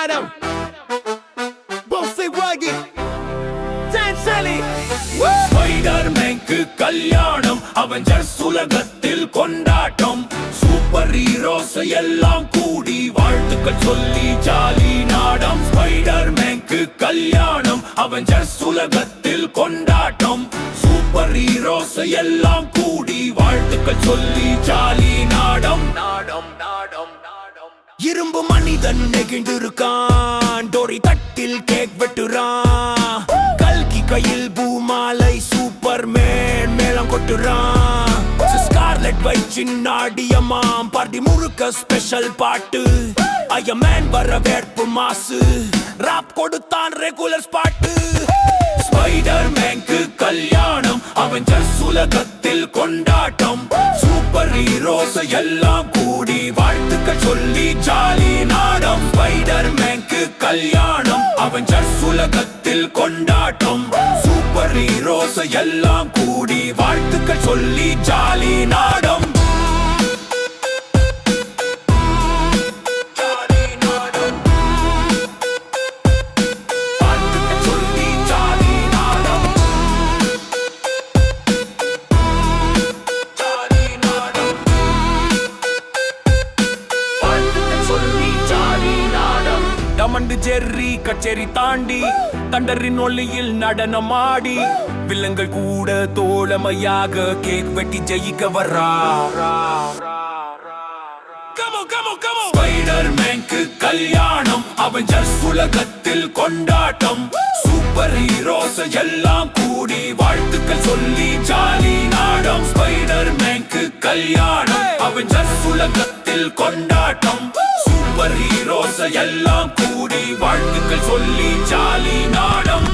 நாடம் Bossy Waggy Danceli ஸ்பைடர்மேனுக்கு கல்யாணம் Avengers உலகத்தில் கொண்டாட்டம் சூப்பர் ஹீரோஸ் எல்லாம் கூடி வாழ்த்துக்கள் சொல்லி ஜாலி நாடம் ஸ்பைடர்மேனுக்கு கல்யாணம் அவெஞ்சர்ஸ் உலகத்தில் கொண்டாட்டம் சூப்பர் ஹீரோஸ் எல்லாம் கூடி வாழ்த்துக்கள் சொல்லி ஜாலி நாடம் நாடம் நாடம் நாடம் இரும்பு மனிதன் நெகிழ்ந்திருக்கான் டோரி தட்டில் கேக் வெட்டுறான் கல்கி கையில் பூமாலை சூப்பர்மேன் மேளம் கொட்டுறான் ஸ்கார்லெட் வைச்சின் நாடியமாம் பார்ட்டி முழுக்க ஸ்பெஷல் பாட்டு ஐயமேன் வரவேற்பு மாசு ராப் கொடுத்தான் ரெகுலர் ஸ்பாட்டு ஸ்பைடர்மேனுக்கு கல்யாணம் அவெஞ்சர்ஸ் உலகத்தில் கொண்டாட்டம் சூப்பர் ஹீரோஸ் எல்லாம் கூடி வாழ்த்துக்கள் சொல்லி ஜாலி நாடம் ஸ்பைடர்மேனுக்கு கல்யாணம் அவெஞ்சர்ஸ் உலகத்தில் கொண்டாட்டம் சூப்பர் ஹீரோஸ் எல்லாம் கூடி வாழ்த்துக்கள் சொல்லி ஜாலி நாடம் டமண்டு ஜெர்ரி கச்சேரி தாண்டி தண்டரின் ஒளியில் நடனமாடி வில்லங்கள் கூட தோழமையாக கேக் வெட்டி ஜெயிக்க வர்றா ஸ்பைடர்மேனுக்கு கல்யாணம் அவெஞ்சர்ஸ் உலகத்தில் கொண்டாட்டம் சூப்பர் ஹீரோஸ் எல்லாம் கூடி வாழ்த்துக்கள் சொல்லி ஜாலி நாடம் ஸ்பைடர்மேனுக்கு கல்யாணம் அவெஞ்சர்ஸ் உலகத்தில் கொண்டாட்டம் சூப்பர் ஹீரோஸ் எல்லாம் கூடி வாழ்த்துக்கள் சொல்லி ஜாலி நாடம்